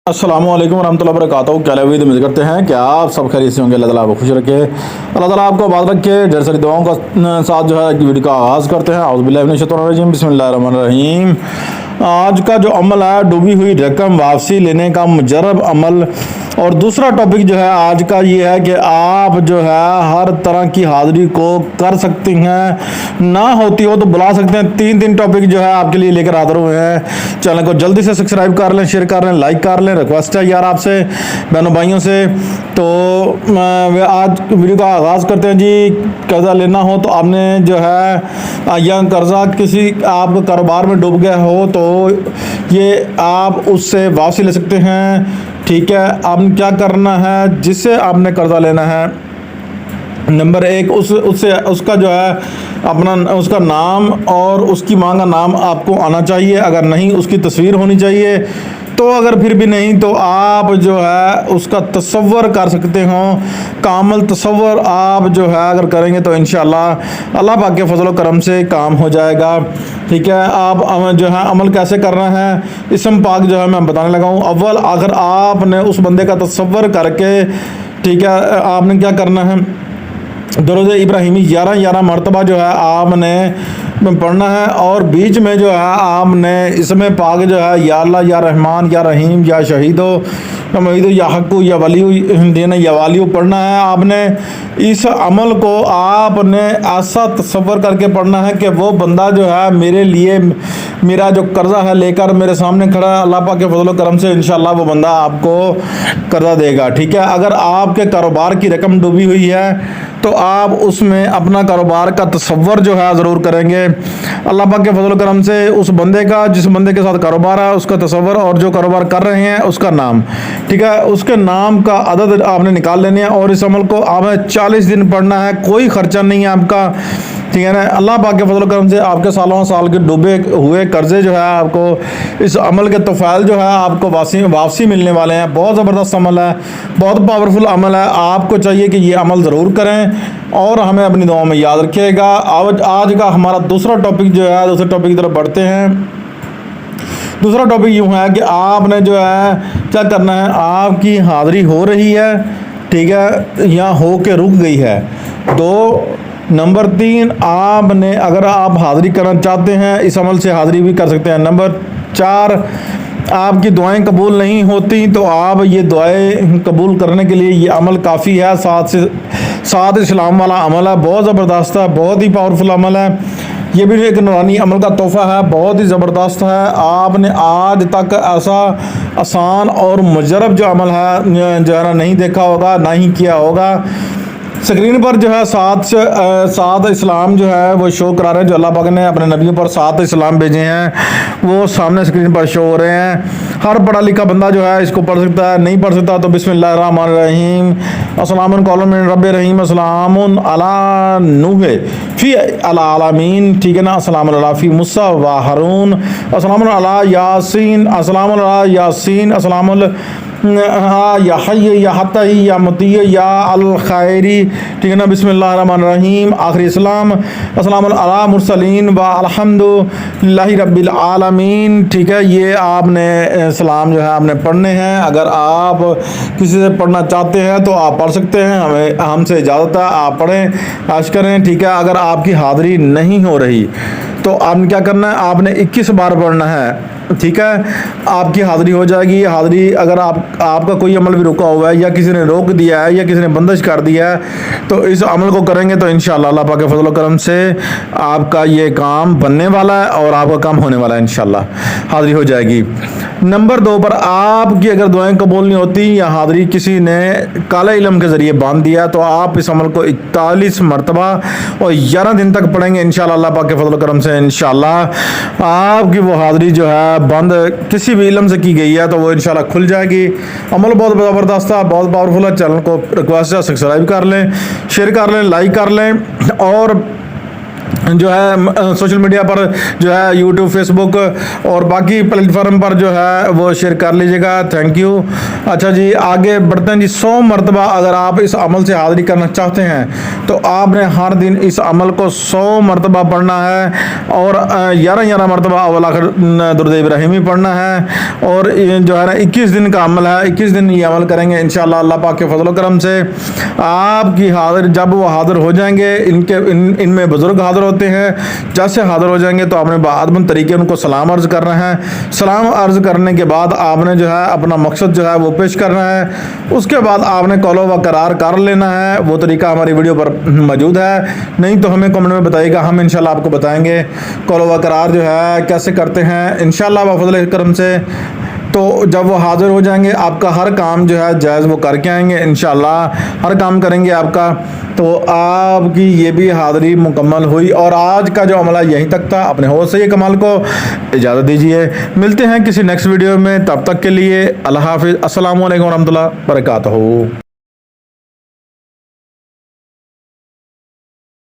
अस्सलामु अलैकुम रहमतुल्लाहि व बरकातहू। क्या उम्मीद करते हैं कि आप सब खैरियत से होंगे। अल्लाह ताला आपको खुश रखे, अल्लाह ताला आपको आबाद रखे। ढेर सारी दुआओं का साथ जो है वीडियो का आगाज़ करते हैं। औज़ु बिल्लाहि मिनश शैतानिर रजीम, बिस्मिल्लाहिर रहमानिर रहीम। आज का जो अमल है, डूबी हुई रकम वापसी लेने का मुजर्रब अमल। और दूसरा टॉपिक जो है आज का ये है कि आप जो है हर तरह की हाज़िरी को कर सकती हैं, ना होती हो तो बुला सकते हैं। तीन टॉपिक जो है आपके लिए लेकर हाजिर हुए हैं। चैनल को जल्दी से सब्सक्राइब कर लें, शेयर कर लें, लाइक कर लें। रिक्वेस्ट है यार आपसे, बहनों भाइयों से। तो आज वीडियो का आगाज़ करते हैं जी। कर्ज़ा लेना हो तो आपने जो है या कर्ज़ा किसी आप कारोबार में डूब गया हो तो ये आप उससे वापसी ले सकते हैं। ठीक है, आपने क्या करना है, जिससे आपने कर्ज़ा लेना है, नंबर एक उससे उसका जो है अपना उसका नाम और उसकी माँ का नाम आपको आना चाहिए। अगर नहीं, उसकी तस्वीर होनी चाहिए। तो अगर फिर भी नहीं तो आप जो है उसका तसव्वुर कर सकते हो। कामल तसव्वुर आप जो है अगर करेंगे तो इंशाअल्लाह अल्लाह पाक के फजल करम से काम हो जाएगा। ठीक है, आप जो है अमल कैसे करना है, इसम पाक जो है मैं बताने लगा हूँ। अव्वल अगर आपने उस बंदे का तसव्वुर करके, ठीक है, आपने क्या करना है, दरूद इब्राहिमी 11 मरतबा जो है आपने पढ़ना है। और बीच में जो है आपने इसमें पाक जो है या अल्लाह या रहमान या रहीम या शहीदो या महीदो या हक्कू या वली देना या वालियो पढ़ना है। आपने इस अमल को आपने ऐसा तसव्वुर करके पढ़ना है कि वो बंदा जो है मेरे लिए मेरा जो कर्ज़ा है लेकर मेरे सामने खड़ा है। अल्लाह पाक के फजल करम से इंशाअल्लाह वो बंदा आपको कर्ज़ा देगा। ठीक है, अगर आपके कारोबार की रकम डूबी हुई है तो आप उसमें अपना कारोबार का तसव्वुर जो है ज़रूर करेंगे। अल्लाह पाक के फजल करम से उस बंदे का, जिस बंदे के साथ कारोबार है, उसका तसव्वुर और जो कारोबार कर रहे हैं उसका नाम, ठीक है, उसके नाम का अदद आपने निकाल लेने हैं। और इस अमल को आपने 40 दिन पढ़ना है, कोई ख़र्चा नहीं है आपका। ठीक है ना, अल्लाह पाक के फजल करम से आपके सालों साल के डूबे हुए कर्जे जो है आपको इस अमल के तोफ़ाइल जो है आपको वापसी मिलने वाले हैं। बहुत ज़बरदस्त अमल है, बहुत पावरफुल अमल है। आपको चाहिए कि ये अमल ज़रूर करें और हमें अपनी दुआओं में याद रखिएगा। आज का हमारा दूसरा टॉपिक जो है, दूसरे टॉपिक की तरफ बढ़ते हैं। दूसरा टॉपिक यूँ है कि आपने जो है क्या करना है, आपकी हाज़िरी हो रही है, ठीक है, या हो के रुक गई है। नंबर 3, आपने अगर आप हाज़िरी करना चाहते हैं इस अमल से हाज़िरी भी कर सकते हैं। नंबर 4, आपकी दुआएं कबूल नहीं होती तो आप ये दुआएं कबूल करने के लिए ये अमल काफ़ी है। साथ इस्लाम वाला अमल है, बहुत ज़बरदस्त है, बहुत ही पावरफुल अमल है। ये भी एक नूरानी अमल का तोहफ़ा है, बहुत ही ज़बरदस्त है। आपने आज तक ऐसा आसान और मुजर्रब जो अमल है जो है ना नहीं देखा होगा, ना ही किया होगा। स्क्रीन पर जो है सात इस्लाम जो है वो शो करा रहे हैं, जो अल्लाह पाक ने अपने नबियों पर 7 इस्लाम भेजे हैं, वो सामने स्क्रीन पर शो हो रहे हैं। हर पढ़ा लिखा बंदा जो है इसको पढ़ सकता है, नहीं पढ़ सकता तो बिस्मिल्लाहिर रहमानिर रहीम अस्सलामुन कौलुम मिन रब्बिर रहीम अस्सलामुन अला नूह फी अल आलमीन, ठीक है ना, अस्सलामुन अला फी मूसा व हारून, अस्सलामुन अला यासीन, अस्सलामुन अला यासीन, अस्सलामुन या हय्य या हत्ती या मुती या अल खैरी, ठीक है ना, बिस्मिल्लाहिर रहमानिर रहीम आखिरी इस्लाम, अस्सलामुन अला मुरसलीन व अल्हम्दुलिल्लाहि रब्बिल आलमीन। ठीक है, ये आपने सलाम जो है आपने पढ़ने हैं। अगर आप किसी से पढ़ना चाहते हैं तो आप पढ़ सकते हैं, हमसे इजाज़त है, आप पढ़ें, आश करें। ठीक है, अगर आपकी हाज़िरी नहीं हो रही तो आपने क्या करना है, आपने 21 बार पढ़ना है। ठीक है, आपकी हाज़िरी हो जाएगी। हाज़िरी अगर आपका कोई अमल भी रुका हुआ है या किसी ने रोक दिया है या किसी ने बंदिश कर दिया है तो इस अमल को करेंगे तो इंशाअल्लाह अल्लाह पाक के फजल करम से आपका ये काम बनने वाला है और आपका काम होने वाला है। इंशाअल्लाह हाज़िरी हो जाएगी। नंबर 2 पर आपकी अगर दुआएं कबूल नहीं होती या हाज़िरी किसी ने काले इल्म के ज़रिए बांध दिया तो आप इस अमल को 41 मरतबा और 11 दिन तक पढ़ेंगे इंशाअल्लाह अल्लाह पाक के फजल करम से। इंशाअल्लाह आपकी वो हाज़िरी जो है बंद किसी भी इल्म से की गई है तो वो इंशाल्लाह खुल जाएगी। अमल बहुत ज़बरदस्त है, बहुत पावरफुल है। चैनल को रिक्वेस्ट है सब्सक्राइब कर लें, शेयर कर लें, लाइक कर लें और जो है सोशल मीडिया पर जो है यूट्यूब, फेसबुक और बाकी प्लेटफॉर्म पर जो है वो शेयर कर लीजिएगा। Thank you. अच्छा जी, आगे बढ़ते हैं जी। 100 मरतबा अगर आप इस अमल से हाज़िरी करना चाहते हैं तो आपने हर दिन इस अमल को 100 मरतबा पढ़ना है और 11 मरतबा अव्वल आखिर दुरूद इब्राहिमी पढ़ना है। और ये जो है ना 21 दिन का अमल है, 21 दिन ये अमल करेंगे इंशाअल्लाह अल्लाह पाक के फजल करम से आपकी हाजिर, जब वो हाजिर हो जाएंगे, इनमें बुजुर्ग हाजिर होते हैं, जैसे हाजिर हो जाएंगे तो आपने बादबंद तरीके उनको सलाम अर्ज़ करना है। सलाम अर्ज़ करने के बाद आपने जो है अपना मकसद जो है वो पेश करना है। उसके बाद आपने कौलो व करार कर लेना है। वो तरीका हमारी वीडियो पर मौजूद है, नहीं तो हमें कमेंट में बताइएगा, हम इंशाल्लाह आपको बताएंगे कौलो व करार जो है कैसे करते हैं इंशाल्लाह बफज़ल करम से। तो जब वो हाज़िर हो जाएंगे आपका हर काम जो है जायज़ वो करके आएंगे इंशाल्लाह, हर काम करेंगे आपका, तो आपकी ये भी हाज़िरी मुकम्मल हुई। और आज का जो अमला यहीं तक था। अपने होश से ये कमाल को इजाज़त दीजिए। मिलते हैं किसी नेक्स्ट वीडियो में, तब तक के लिए अल्लाह हाफ़िज़। अस्सलामु अलैकुम व रहमतुल्लाहि व बरकातहू।